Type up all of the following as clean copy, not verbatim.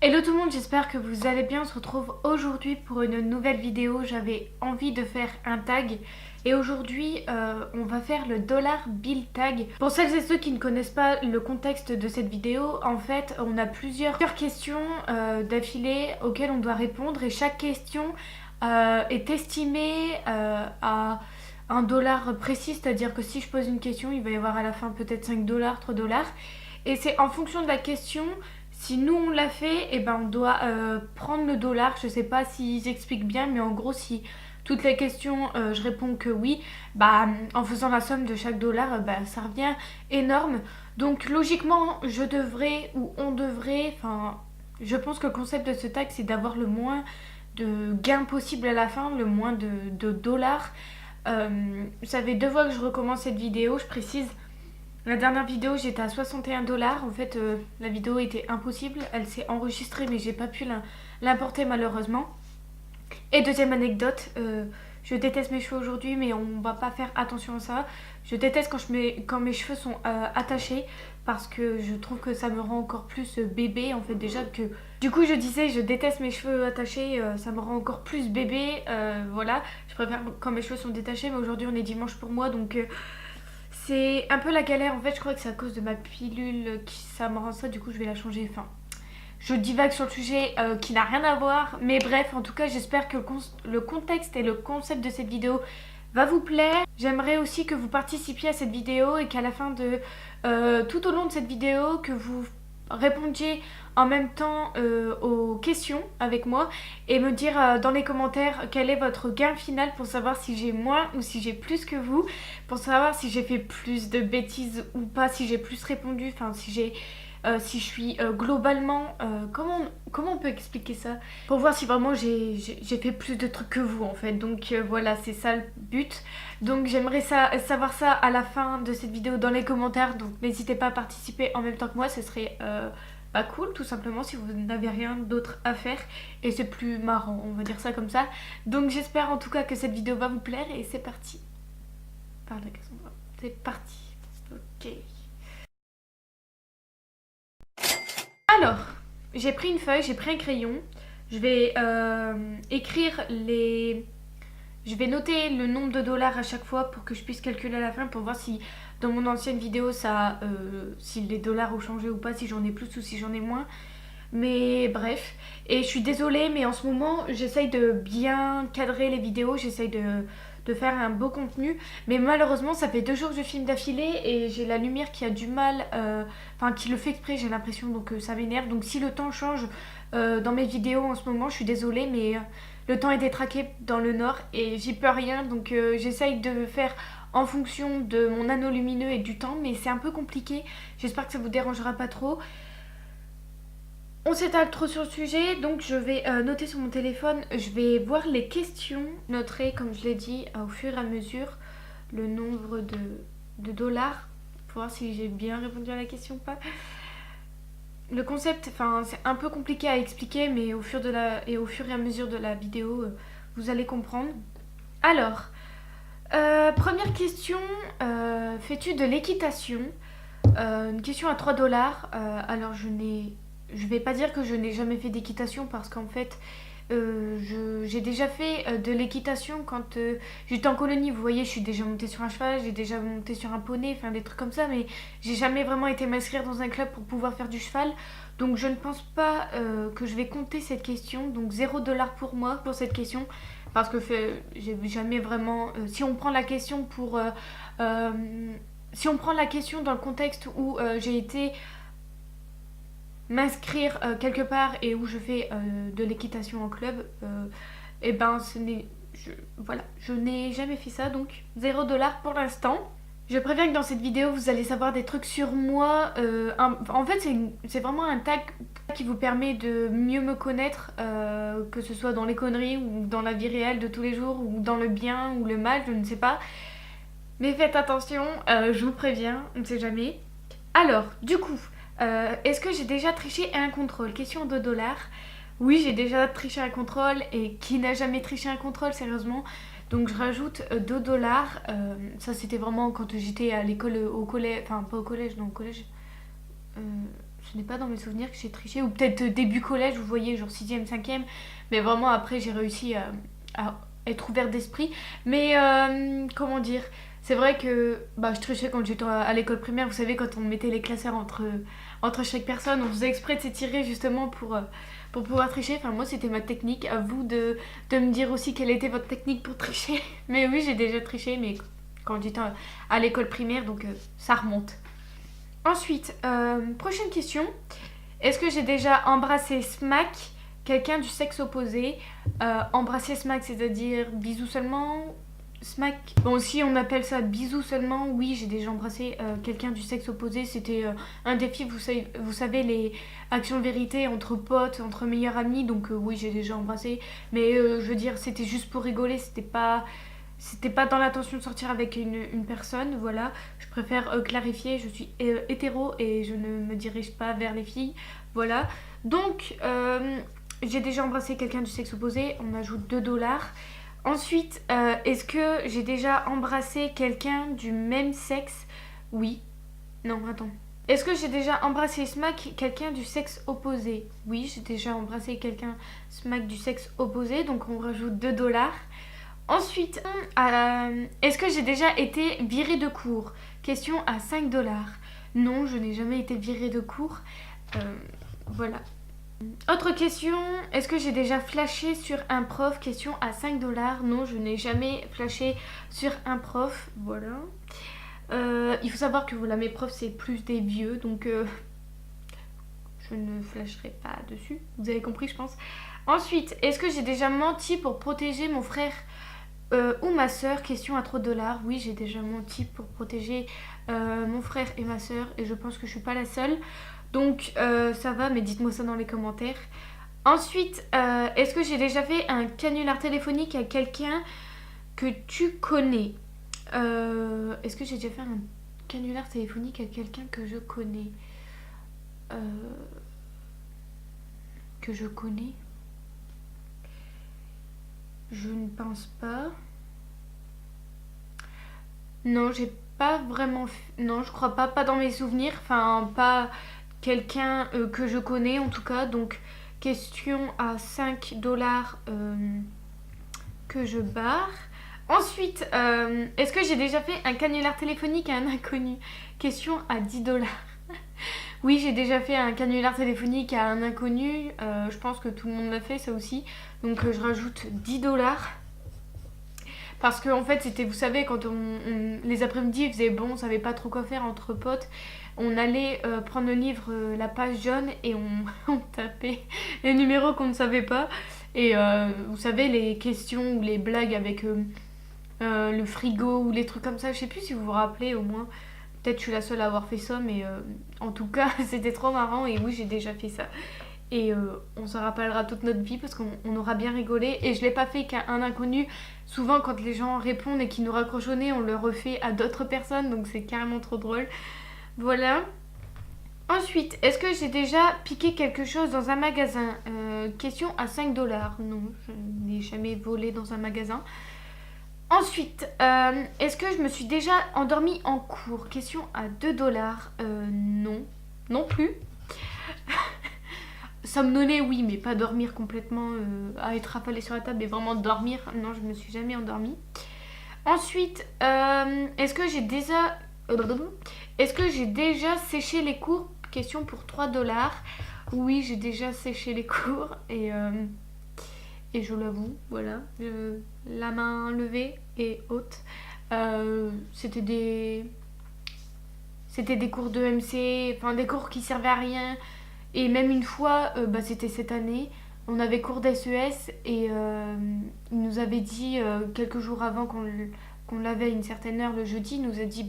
Hello tout le monde, j'espère que vous allez bien. On se retrouve aujourd'hui pour une nouvelle vidéo. J'avais envie de faire un tag et aujourd'hui on va faire le dollar bill tag. Pour celles et ceux qui ne connaissent pas le contexte de cette vidéo, en fait on a plusieurs questions d'affilée auxquelles on doit répondre et chaque question est estimée à un dollar précis, c'est-à-dire que si je pose une question, il va y avoir à la fin peut-être 5 dollars, 3 dollars. Et c'est en fonction de la question. Si nous on l'a fait, et ben on doit prendre le dollar. Je sais pas s'ils expliquent bien, mais en gros si toutes les questions je réponds que oui, bah en faisant la somme de chaque dollar, bah ça revient énorme. Donc logiquement je devrais ou on devrait, enfin je pense que le concept de ce tag c'est d'avoir le moins de gains possible à la fin, le moins de dollars. Ça fait 2 fois que je recommence cette vidéo, je précise. La dernière vidéo, j'étais à 61 dollars. En fait, la vidéo était impossible. Elle s'est enregistrée, mais j'ai pas pu l'importer malheureusement. Et deuxième anecdote, je déteste mes cheveux aujourd'hui, mais on va pas faire attention à ça. Je déteste quand mes cheveux sont attachés parce que je trouve que ça me rend encore plus bébé. En fait, déjà que. Du coup, je disais, je déteste mes cheveux attachés, ça me rend encore plus bébé. Voilà, je préfère quand mes cheveux sont détachés, mais aujourd'hui on est dimanche pour moi donc. C'est un peu la galère, en fait je crois que c'est à cause de ma pilule qui ça me rend ça, du coup je vais la changer, enfin je divague sur le sujet qui n'a rien à voir, mais bref en tout cas j'espère que le contexte et le concept de cette vidéo va vous plaire. J'aimerais aussi que vous participiez à cette vidéo et qu'à la fin de tout au long de cette vidéo que vous répondiez en même temps aux questions avec moi et me dire dans les commentaires quel est votre gain final pour savoir si j'ai moins ou si j'ai plus que vous, pour savoir si j'ai fait plus de bêtises ou pas, si j'ai plus répondu, enfin si je suis globalement... comment on peut expliquer ça? Pour voir si vraiment j'ai fait plus de trucs que vous en fait. Donc voilà, c'est ça le but. Donc j'aimerais savoir ça à la fin de cette vidéo dans les commentaires. Donc n'hésitez pas à participer en même temps que moi, ce serait... pas cool tout simplement si vous n'avez rien d'autre à faire et c'est plus marrant, on va dire ça comme ça. Donc j'espère en tout cas que cette vidéo va vous plaire et c'est parti. Par la question, c'est parti. Ok. Alors, j'ai pris une feuille, j'ai pris un crayon. Je vais écrire les... Je vais noter le nombre de dollars à chaque fois pour que je puisse calculer à la fin pour voir si dans mon ancienne vidéo ça, si les dollars ont changé ou pas, si j'en ai plus ou si j'en ai moins. Mais bref, et je suis désolée mais en ce moment j'essaye de bien cadrer les vidéos, j'essaye de faire un beau contenu. Mais malheureusement ça fait 2 jours que je filme d'affilée et j'ai la lumière qui a du mal, enfin qui le fait exprès j'ai l'impression, donc ça m'énerve. Donc si le temps change dans mes vidéos en ce moment je suis désolée mais le temps est détraqué dans le nord et j'y peux rien. Donc j'essaye de faire en fonction de mon anneau lumineux et du temps mais c'est un peu compliqué. J'espère que ça vous dérangera pas trop. On s'étale trop sur le sujet, donc je vais noter sur mon téléphone, je vais voir les questions, noterai comme je l'ai dit au fur et à mesure le nombre de dollars pour voir si j'ai bien répondu à la question ou pas. Le concept, enfin c'est un peu compliqué à expliquer mais au fur et à mesure de la vidéo vous allez comprendre. Alors, première question, fais-tu de l'équitation? Une question à 3 dollars. Alors je vais pas dire que je n'ai jamais fait d'équitation parce qu'en fait j'ai déjà fait de l'équitation quand j'étais en colonie. Vous voyez, je suis déjà montée sur un cheval, j'ai déjà monté sur un poney, enfin des trucs comme ça, mais j'ai jamais vraiment été m'inscrire dans un club pour pouvoir faire du cheval. Donc je ne pense pas que je vais compter cette question. Donc 0 $ pour moi pour cette question. Parce que j'ai jamais vraiment... si on prend la question pour... si on prend la question dans le contexte où j'ai été m'inscrire quelque part et où je fais de l'équitation en club, et ben voilà, je n'ai jamais fait ça, donc 0 $ pour l'instant. Je préviens que dans cette vidéo vous allez savoir des trucs sur moi. En fait c'est vraiment un tag qui vous permet de mieux me connaître, que ce soit dans les conneries ou dans la vie réelle de tous les jours ou dans le bien ou le mal, je ne sais pas. Mais faites attention, je vous préviens, on ne sait jamais. Alors, du coup, est-ce que j'ai déjà triché à un contrôle? Question de dollars. Oui, j'ai déjà triché à un contrôle et qui n'a jamais triché à un contrôle, sérieusement? Donc je rajoute 2 dollars. Ça c'était vraiment quand j'étais à l'école, au collège, enfin pas au collège, non au collège. ce n'est pas dans mes souvenirs que j'ai triché. Ou peut-être début collège, vous voyez, genre 6e, 5e. Mais vraiment après j'ai réussi à être ouverte d'esprit. Mais comment dire, c'est vrai que je trichais quand j'étais à l'école primaire. Vous savez, quand on mettait les classeurs entre chaque personne, on faisait exprès de s'étirer justement pour pouvoir tricher. Enfin, moi, c'était ma technique. À vous de me dire aussi quelle était votre technique pour tricher. Mais oui, j'ai déjà triché, mais quand j'étais à l'école primaire, donc ça remonte. Ensuite, prochaine question. Est-ce que j'ai déjà embrassé smack quelqu'un du sexe opposé? Embrasser smack, c'est-à-dire bisous seulement? Smack, bon, si on appelle ça bisous seulement, oui, j'ai déjà embrassé quelqu'un du sexe opposé. C'était un défi, vous savez, les actions de vérité entre potes, entre meilleurs amis. Donc oui, j'ai déjà embrassé. Mais je veux dire, c'était juste pour rigoler, c'était pas dans l'intention de sortir avec une personne, voilà. Je préfère clarifier, je suis hétéro et je ne me dirige pas vers les filles, voilà. Donc, j'ai déjà embrassé quelqu'un du sexe opposé, on ajoute 2 $. Ensuite, est-ce que j'ai déjà embrassé quelqu'un du même sexe? Oui. Non, attends. Est-ce que j'ai déjà embrassé smack quelqu'un du sexe opposé? Oui, j'ai déjà embrassé quelqu'un smack du sexe opposé, donc on rajoute 2 $. Ensuite, est-ce que j'ai déjà été virée de cours? Question à 5 $. Non, je n'ai jamais été virée de cours. Voilà. Autre question, est-ce que j'ai déjà flashé sur un prof? Question à 5 $. Non, je n'ai jamais flashé sur un prof. Voilà. Il faut savoir que voilà, mes profs, c'est plus des vieux, donc je ne flasherai pas dessus. Vous avez compris, je pense. Ensuite, est-ce que j'ai déjà menti pour protéger mon frère ou ma soeur? Question à 3 $. Oui, j'ai déjà menti pour protéger mon frère et ma soeur, et je pense que je suis pas la seule. Donc ça va, mais dites-moi ça dans les commentaires. Ensuite, est-ce que j'ai déjà fait un canular téléphonique à quelqu'un que tu connais? Est-ce que j'ai déjà fait un canular téléphonique à quelqu'un que je connais? Que je connais? Je ne pense pas. Non, j'ai pas vraiment... Non, je crois pas dans mes souvenirs. Enfin, pas quelqu'un que je connais en tout cas. Donc, question à 5 $ que je barre. Ensuite, est-ce que j'ai déjà fait un canular téléphonique à un inconnu? Question à 10 $. Oui, j'ai déjà fait un canular téléphonique à un inconnu. Je pense que tout le monde l'a fait, ça aussi. Donc, je rajoute 10 $. Parce que en fait, c'était, vous savez, quand les après-midi, il faisait bon, on savait pas trop quoi faire entre potes. On allait prendre le livre, la page jaune, et on tapait les numéros qu'on ne savait pas. Et vous savez, les questions ou les blagues avec le frigo ou les trucs comme ça. Je sais plus si vous vous rappelez, au moins. Peut-être je suis la seule à avoir fait ça, mais en tout cas, c'était trop marrant. Et oui, j'ai déjà fait ça. Et on se rappellera toute notre vie parce qu'on aura bien rigolé. Et je l'ai pas fait qu'à un inconnu. Souvent quand les gens répondent et qu'ils nous raccrochent au nez, on le refait à d'autres personnes, donc c'est carrément trop drôle. Voilà. Ensuite, est-ce que j'ai déjà piqué quelque chose dans un magasin? Question à 5 $. Non, je n'ai jamais volé dans un magasin. Ensuite, est-ce que je me suis déjà endormie en cours? Question à 2 $. Non, non plus. Somnoler, oui, mais pas dormir complètement, à être affalée sur la table, mais vraiment dormir. Non, je me suis jamais endormie. Ensuite, est-ce que j'ai déjà séché les cours? Question pour 3 $. Oui, j'ai déjà séché les cours et je l'avoue, voilà. La main levée et haute. C'était des cours de MC, enfin des cours qui servaient à rien. Et même une fois, c'était cette année, on avait cours d'SES et il nous avait dit quelques jours avant qu'on l'avait à une certaine heure le jeudi, il nous a dit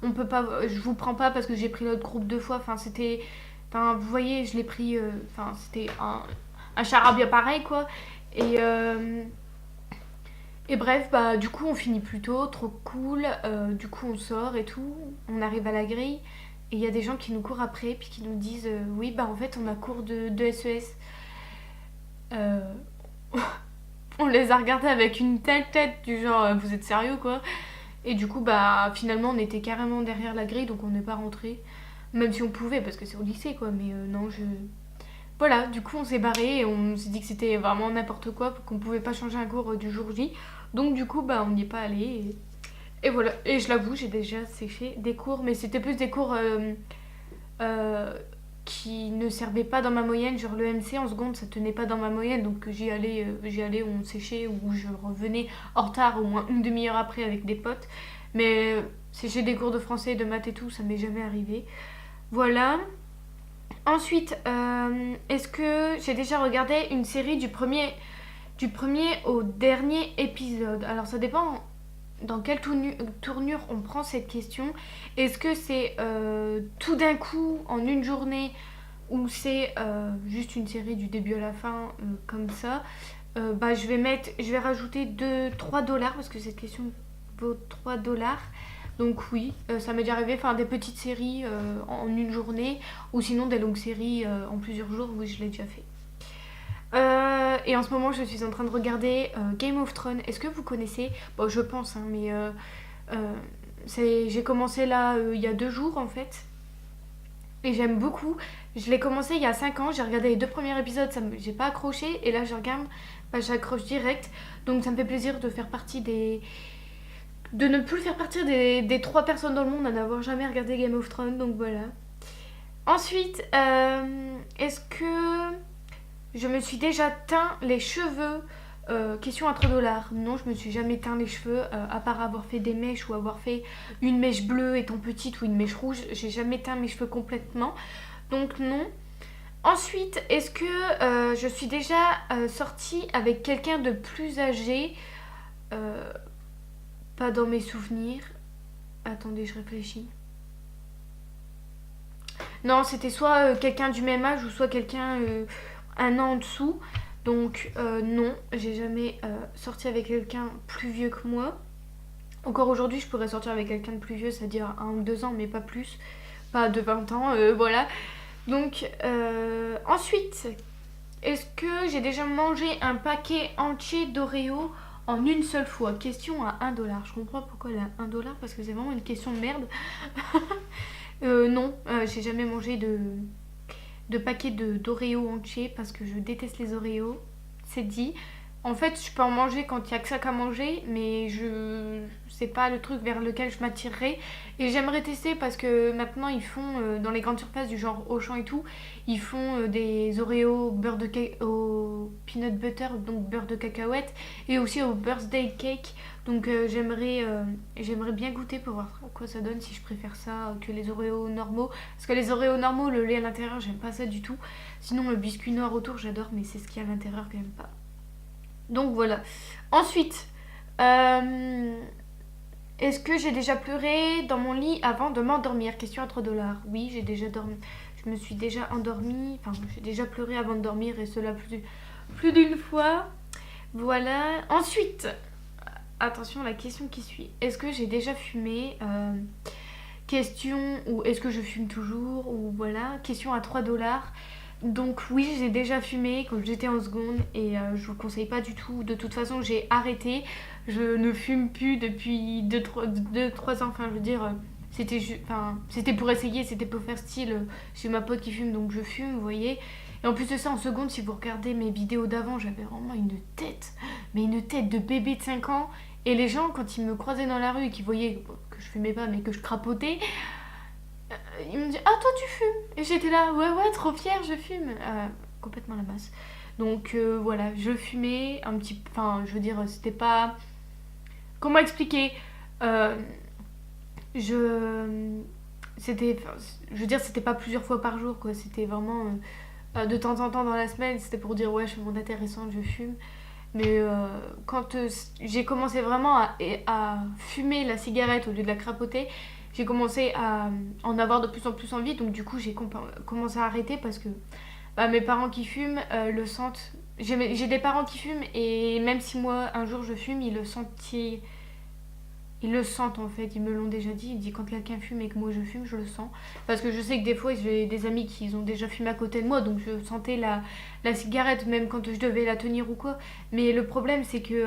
on peut pas, je vous prends pas parce que j'ai pris l'autre groupe 2 fois. Enfin vous voyez, je l'ai pris, c'était un charabia pareil quoi. Et bref, du coup on finit plus tôt, trop cool, du coup on sort et tout, on arrive à la grille. Et il y a des gens qui nous courent après, puis qui nous disent oui, en fait, on a cours de SES. On les a regardés avec une telle tête, du genre, vous êtes sérieux, quoi? Et du coup, finalement, on était carrément derrière la grille, donc on n'est pas rentré. Même si on pouvait, parce que c'est au lycée, quoi. Mais non, je... Voilà, du coup, on s'est barré et on s'est dit que c'était vraiment n'importe quoi, qu'on pouvait pas changer un cours du jour J. Donc, du coup, bah, on n'y est pas allé. Et voilà. Et je l'avoue, j'ai déjà séché des cours, mais c'était plus des cours euh, qui ne servaient pas dans ma moyenne. Genre le MC en seconde, ça tenait pas dans ma moyenne. Donc, j'y allais, on séchait, ou je revenais en retard au moins une demi-heure après avec des potes. Mais sécher des cours de français et de maths et tout, ça m'est jamais arrivé. Voilà. Ensuite, est-ce que j'ai déjà regardé une série du premier au dernier épisode? Alors ça dépend dans quelle tournure on prend cette question. Est-ce que c'est tout d'un coup en une journée ou c'est juste une série du début à la fin comme ça? Bah, je vais rajouter 3 $ parce que cette question vaut 3 $. Donc oui, ça m'est déjà arrivé faire des petites séries en une journée ou sinon des longues séries en plusieurs jours. Oui, je l'ai déjà fait. Et en ce moment, je suis en train de regarder Game of Thrones. Est-ce que vous connaissez? Bon, je pense, hein, mais j'ai commencé là il y a 2 jours en fait. Et j'aime beaucoup. Je l'ai commencé il y a 5 ans. J'ai regardé les 2 premiers épisodes, j'ai pas accroché. Et là, je regarde, bah, j'accroche direct. Donc ça me fait plaisir de faire partie de ne plus faire partie des 3 personnes dans le monde à n'avoir jamais regardé Game of Thrones. Donc voilà. Ensuite, est-ce que je me suis déjà teint les cheveux? Question à 3 $. Non, je me suis jamais teint les cheveux, à part avoir fait des mèches ou avoir fait une mèche bleue étant petite ou une mèche rouge. J'ai jamais teint mes cheveux complètement. Donc non. Ensuite, est-ce que je suis déjà sortie avec quelqu'un de plus âgé? Pas dans mes souvenirs. Attendez, je réfléchis. Non, c'était soit quelqu'un du même âge ou soit quelqu'un un an en dessous. Donc non, j'ai jamais sorti avec quelqu'un plus vieux que moi. Encore aujourd'hui, je pourrais sortir avec quelqu'un de plus vieux, c'est-à-dire 1 ou 2 ans, mais pas plus. Pas de 20 ans, voilà. Donc ensuite, est-ce que j'ai déjà mangé un paquet entier d'Oreo en une seule fois? Question à 1 $. Je comprends pourquoi elle a 1 $, parce que c'est vraiment une question de merde. Non, j'ai jamais mangé de paquets d'Oreo entiers parce que je déteste les Oreos. C'est dit. En fait, je peux en manger quand il y a que ça qu'à manger, mais c'est pas le truc vers lequel je m'attirerais. Et j'aimerais tester parce que maintenant ils font dans les grandes surfaces du genre Auchan et tout, ils font des Oreos au peanut butter, donc beurre de cacahuète, et aussi au birthday cake. Donc j'aimerais bien goûter pour voir à quoi ça donne, si je préfère ça que les Oreos normaux. Parce que les Oreos normaux, le lait à l'intérieur, j'aime pas ça du tout. Sinon le biscuit noir autour, j'adore, mais c'est ce qu'il y a à l'intérieur que j'aime pas. Donc voilà. Ensuite, est-ce que j'ai déjà pleuré dans mon lit avant de m'endormir? Question à 3 $. Oui, j'ai déjà dormi. Je me suis déjà endormie. Enfin, j'ai déjà pleuré avant de dormir et cela plus d'une fois. Voilà. Ensuite, attention à la question qui suit. Est-ce que j'ai déjà fumé? Question, ou est-ce que je fume toujours? Ou voilà. Question à 3 $. Donc oui, j'ai déjà fumé quand j'étais en seconde et je vous conseille pas du tout. De toute façon, j'ai arrêté. Je ne fume plus depuis 2-3 ans. Enfin, je veux dire, c'était pour essayer, c'était pour faire style. J'ai ma pote qui fume, donc je fume, vous voyez. Et en plus de ça, en seconde, si vous regardez mes vidéos d'avant, j'avais vraiment une tête, mais une tête de bébé de 5 ans. Et les gens, quand ils me croisaient dans la rue et qu'ils voyaient que je fumais pas, mais que je crapotais, il me dit ah toi tu fumes, et j'étais là ouais trop fière, je fume, complètement la masse. Donc voilà, je fumais un petit, enfin je veux dire c'était pas, comment expliquer, je c'était, je veux dire c'était pas plusieurs fois par jour quoi, c'était vraiment de temps en temps dans la semaine, c'était pour dire ouais je suis mon intéressante, je fume. Mais quand j'ai commencé vraiment à fumer la cigarette au lieu de la crapoter, j'ai commencé à en avoir de plus en plus envie. Donc du coup, j'ai commencé à arrêter parce que bah, mes parents qui fument le sentent. J'ai des parents qui fument et même si moi, un jour, je fume, ils le sentent. Ils le sentent en fait, ils me l'ont déjà dit. Ils disent quand quelqu'un fume et que moi je fume, je le sens. Parce que je sais que des fois j'ai des amis qui ont déjà fumé à côté de moi, donc je sentais la cigarette même quand je devais la tenir ou quoi. Mais le problème c'est que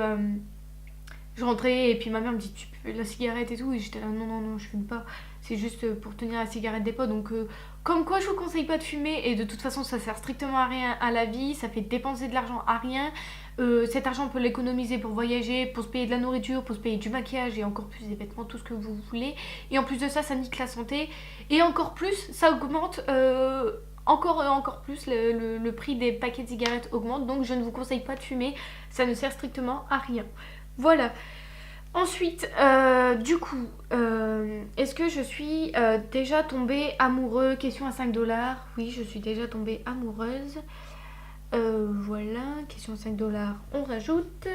je rentrais et puis ma mère me dit tu peux la cigarette et tout, et j'étais là non je fume pas. c'est juste pour tenir la cigarette des potes. Donc comme quoi je vous conseille pas de fumer, et de toute façon ça sert strictement à rien à la vie, ça fait dépenser de l'argent à rien. Cet argent on peut l'économiser pour voyager, pour se payer de la nourriture, pour se payer du maquillage et encore plus des vêtements, tout ce que vous voulez. Et en plus de ça, ça nique la santé. Et encore plus, ça augmente encore plus, le prix des paquets de cigarettes augmente. Donc je ne vous conseille pas de fumer, ça ne sert strictement à rien. Voilà. Ensuite, du coup, est-ce que je suis déjà tombée amoureuse? Question à 5 $. Oui, je suis déjà tombée amoureuse. Voilà, question à 5 $, on rajoute.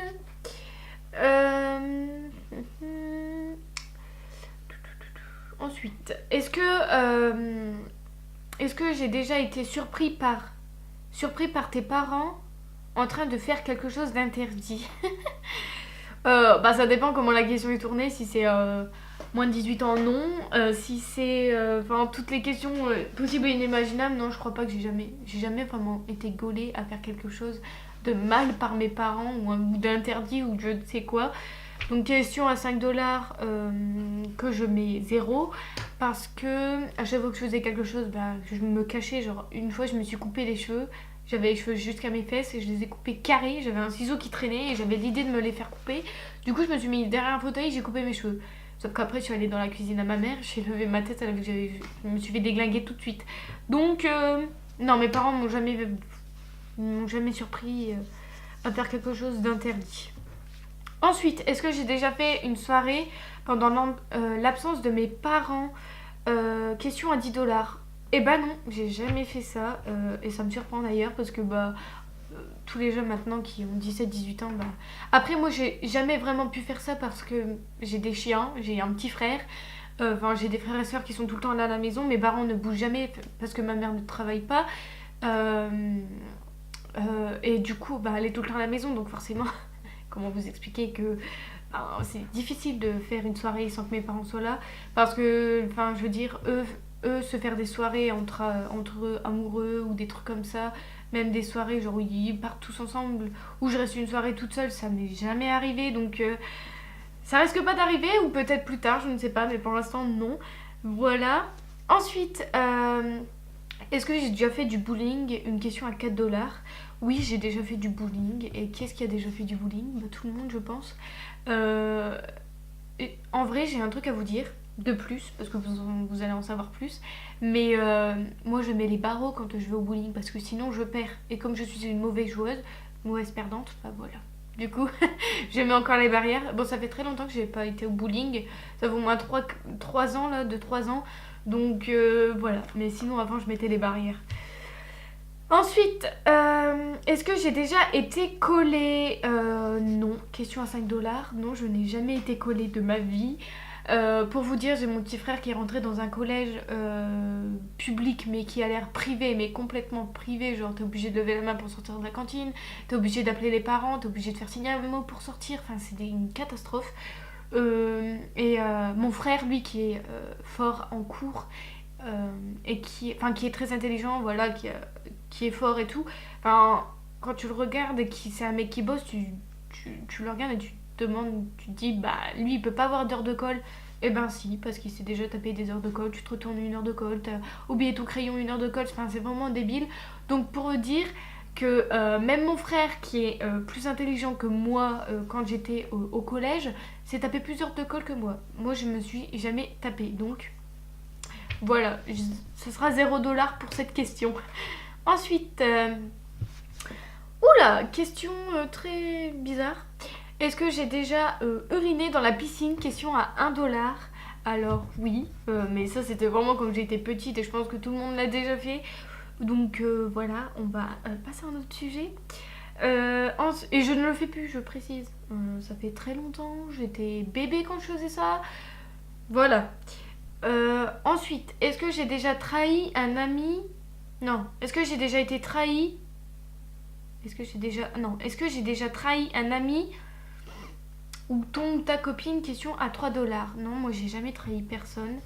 Ensuite, est-ce que j'ai déjà été surpris par tes parents en train de faire quelque chose d'interdit? Bah ça dépend comment la question est tournée, si c'est moins de 18 ans, non. Si c'est enfin toutes les questions possibles et inimaginables, non, je crois pas que j'ai jamais vraiment été gaulée à faire quelque chose de mal par mes parents ou d'interdit ou je ne sais quoi. Donc question à 5 $, que je mets 0, parce que à chaque fois que je faisais quelque chose, bah, je me cachais. Genre une fois je me suis coupé les cheveux, j'avais les cheveux jusqu'à mes fesses et je les ai coupés carrés, j'avais un ciseau qui traînait et j'avais l'idée de me les faire couper. Du coup je me suis mis derrière un fauteuil et j'ai coupé mes cheveux. Sauf qu'après je suis allée dans la cuisine à ma mère, j'ai levé ma tête, elle a vu que je me suis fait déglinguer tout de suite. Donc non, mes parents m'ont jamais surpris à faire quelque chose d'interdit. Ensuite, est-ce que j'ai déjà fait une soirée pendant l'absence de mes parents? Question à 10 $. Eh ben non, j'ai jamais fait ça. Et ça me surprend d'ailleurs parce que bah tous les jeunes maintenant qui ont 17-18 ans, bah... Après moi j'ai jamais vraiment pu faire ça parce que j'ai des chiens, j'ai un petit frère. Enfin j'ai des frères et sœurs qui sont tout le temps là à la maison. Mes parents ne bougent jamais parce que ma mère ne travaille pas. Et du coup bah elle est tout le temps à la maison, donc forcément... Comment vous expliquer que c'est difficile de faire une soirée sans que mes parents soient là, parce que enfin je veux dire eux se faire des soirées entre amoureux ou des trucs comme ça, même des soirées genre où ils partent tous ensemble, ou je reste une soirée toute seule, ça m'est jamais arrivé. Donc ça risque pas d'arriver, ou peut-être plus tard, je ne sais pas, mais pour l'instant non. Voilà. Ensuite est-ce que j'ai déjà fait du bowling? Une question à 4 $. Oui, j'ai déjà fait du bowling. Et qui est-ce qui a déjà fait du bowling? Bah, tout le monde, je pense. En vrai, j'ai un truc à vous dire de plus, parce que vous allez en savoir plus. Mais moi, je mets les barreaux quand je vais au bowling, parce que sinon, je perds. Et comme je suis une mauvaise perdante, bah voilà. Du coup, je mets encore les barrières. Bon, ça fait très longtemps que j'ai pas été au bowling. Ça fait au moins 3 ans, là, 2-3 ans. Donc voilà. Mais sinon, avant, je mettais les barrières. Ensuite, est-ce que j'ai déjà été collée? Non. Question à 5 $. Non, je n'ai jamais été collée de ma vie. Pour vous dire, j'ai mon petit frère qui est rentré dans un collège public, mais qui a l'air privé, mais complètement privé. Genre, t'es obligé de lever la main pour sortir de la cantine, t'es obligé d'appeler les parents, t'es obligé de faire signer un mot pour sortir. Enfin, c'est une catastrophe. Mon frère, lui, qui est fort en cours, et qui est très intelligent, voilà, qui est fort et tout. Enfin, quand tu le regardes et que c'est un mec qui bosse, tu le regardes et tu te demandes, tu te dis, bah lui il peut pas avoir d'heure de colle. Eh ben si, parce qu'il s'est déjà tapé des heures de colle, tu te retournes 1 heure de colle, t'as oublié ton crayon 1 heure de colle, enfin c'est vraiment débile. Donc pour dire que même mon frère qui est plus intelligent que moi quand j'étais au collège, s'est tapé plus d'heures de colle que moi. Moi je me suis jamais tapé, donc voilà, ce sera 0 $ pour cette question. Ensuite, oula, question très bizarre. Est-ce que j'ai déjà uriné dans la piscine? Question à 1 $. Alors oui, mais ça c'était vraiment quand j'étais petite et je pense que tout le monde l'a déjà fait. Donc voilà, on va passer à un autre sujet. Et je ne le fais plus, je précise. Ça fait très longtemps, j'étais bébé quand je faisais ça. Voilà. Ensuite, est-ce que j'ai déjà trahi un ami? Non. Est-ce que j'ai déjà été trahi? Est-ce que j'ai déjà trahi un ami ou ta copine? Question à 3 $. Non, moi j'ai jamais trahi personne.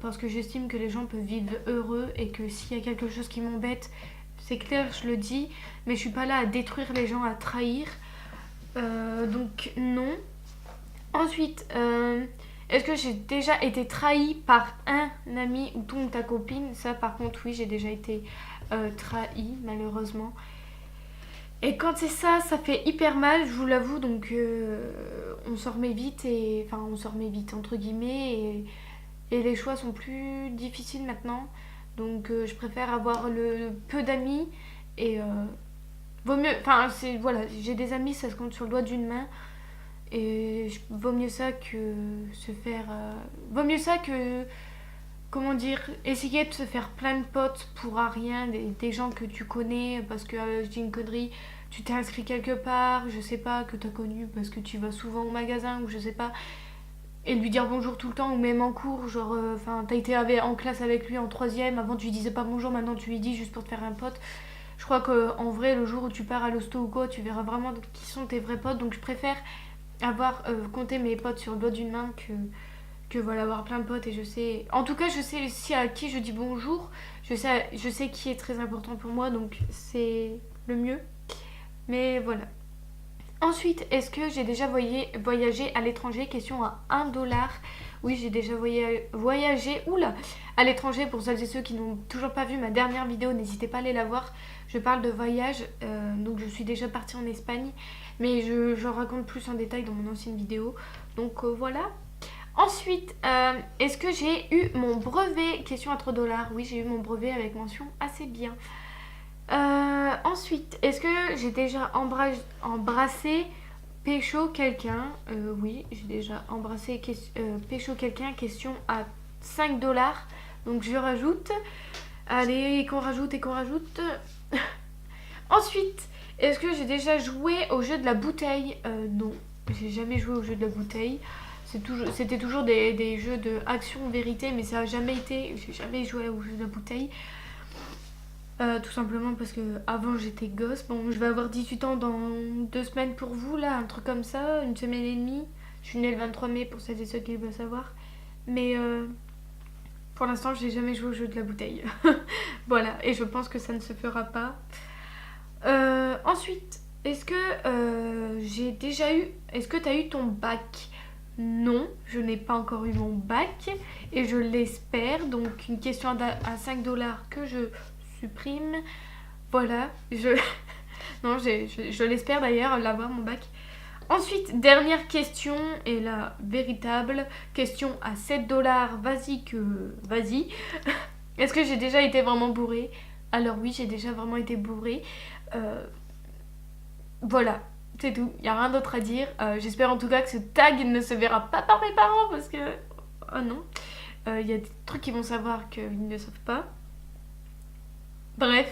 Parce que j'estime que les gens peuvent vivre heureux et que s'il y a quelque chose qui m'embête, c'est clair, je le dis. Mais je suis pas là à détruire les gens, à trahir. Donc non. Ensuite, Est-ce que j'ai déjà été trahie par un ami ou ton ou ta copine? Ça par contre oui, j'ai déjà été trahie malheureusement. Et quand c'est ça, ça fait hyper mal, je vous l'avoue, donc on s'en remet vite, enfin on s'en remet vite entre guillemets, et les choix sont plus difficiles maintenant. Donc je préfère avoir le peu d'amis et vaut mieux, enfin c'est voilà, j'ai des amis, ça se compte sur le doigt d'une main. Et vaut mieux ça que se faire. Vaut mieux ça que. Comment dire? Essayer de se faire plein de potes pour rien, des gens que tu connais parce que je dis une connerie, tu t'es inscrit quelque part, je sais pas, que t'as connu parce que tu vas souvent au magasin ou je sais pas, et lui dire bonjour tout le temps ou même en cours, genre. Enfin, t'as été en classe avec lui en troisième, avant tu lui disais pas bonjour, maintenant tu lui dis juste pour te faire un pote. Je crois qu'en vrai, le jour où tu pars à l'hosto ou quoi, tu verras vraiment qui sont tes vrais potes, donc je préfère avoir compté mes potes sur le doigt d'une main que voilà, avoir plein de potes. Et je sais, en tout cas je sais aussi à qui je dis bonjour, je sais qui est très important pour moi, donc c'est le mieux. Mais voilà. Ensuite, est-ce que j'ai déjà voyagé à l'étranger? Question à 1 $. Oui, j'ai déjà voyagé à l'étranger. Pour celles et ceux qui n'ont toujours pas vu ma dernière vidéo, n'hésitez pas à aller la voir. Je parle de voyage, donc je suis déjà partie en Espagne, mais je raconte plus en détail dans mon ancienne vidéo. Donc voilà. Ensuite, est-ce que j'ai eu mon brevet? Question à 3 $. Oui, j'ai eu mon brevet avec mention assez bien. Ensuite, est-ce que j'ai déjà embrassé pécho quelqu'un? Oui, j'ai déjà embrassé pécho quelqu'un. Question à 5 $. Donc je rajoute. Allez, qu'on rajoute et qu'on rajoute. Ensuite, est-ce que j'ai déjà joué au jeu de la bouteille? Non, j'ai jamais joué au jeu de la bouteille. C'était toujours des jeux de action-vérité, mais ça a jamais été. J'ai jamais joué au jeu de la bouteille. Tout simplement parce que avant j'étais gosse. Bon, je vais avoir 18 ans dans 2 semaines pour vous, là, un truc comme ça, 1 semaine et demie. Je suis née le 23 mai pour celles et ceux qui veulent savoir. Mais pour l'instant, j'ai jamais joué au jeu de la bouteille. Voilà, et je pense que ça ne se fera pas. Ensuite, est-ce que j'ai déjà eu... Est-ce que tu as eu ton bac? Non, je n'ai pas encore eu mon bac et je l'espère. Donc une question à 5 $ que je supprime. Voilà, non, je l'espère d'ailleurs l'avoir mon bac. Ensuite, dernière question, et la véritable question à 7 $. Vas-y. Est-ce que j'ai déjà été vraiment bourrée? Alors oui, j'ai déjà vraiment été bourrée. Voilà, c'est tout, il n'y a rien d'autre à dire. J'espère en tout cas que ce tag ne se verra pas par mes parents parce que... Oh non, il y a des trucs qu'ils vont savoir qu'ils ne savent pas. Bref.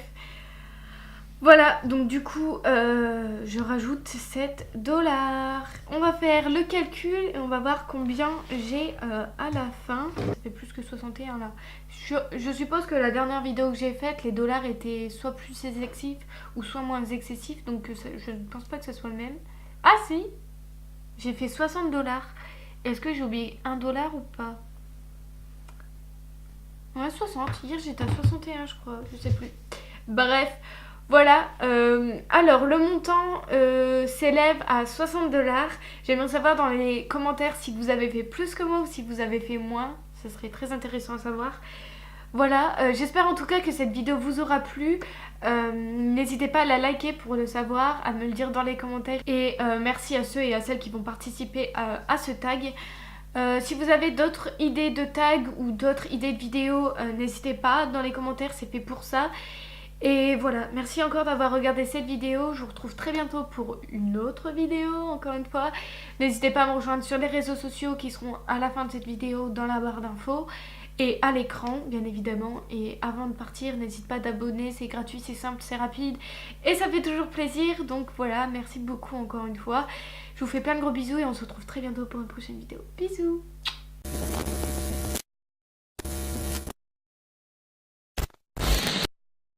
Voilà, donc du coup, je rajoute 7 $. On va faire le calcul et on va voir combien j'ai à la fin. Ça fait plus que 61 là. Je suppose que la dernière vidéo que j'ai faite, les dollars étaient soit plus excessifs ou soit moins excessifs. Donc je ne pense pas que ce soit le même. Ah si, j'ai fait 60 $. Est-ce que j'ai oublié 1 $ ou pas? Ouais, 60. Hier j'étais à 61 je crois, je sais plus. Bref. Voilà, alors le montant s'élève à 60 $. J'aimerais savoir dans les commentaires si vous avez fait plus que moi ou si vous avez fait moins. Ça serait très intéressant à savoir. Voilà, j'espère en tout cas que cette vidéo vous aura plu. N'hésitez pas à la liker pour le savoir, à me le dire dans les commentaires. Et merci à ceux et à celles qui vont participer à ce tag. Si vous avez d'autres idées de tag ou d'autres idées de vidéos, n'hésitez pas dans les commentaires, c'est fait pour ça. Et voilà, merci encore d'avoir regardé cette vidéo. Je vous retrouve très bientôt pour une autre vidéo, encore une fois. N'hésitez pas à me rejoindre sur les réseaux sociaux qui seront à la fin de cette vidéo dans la barre d'infos. Et à l'écran, bien évidemment. Et avant de partir, n'hésite pas d'abonner, c'est gratuit, c'est simple, c'est rapide. Et ça fait toujours plaisir. Donc voilà, merci beaucoup encore une fois. Je vous fais plein de gros bisous et on se retrouve très bientôt pour une prochaine vidéo. Bisous!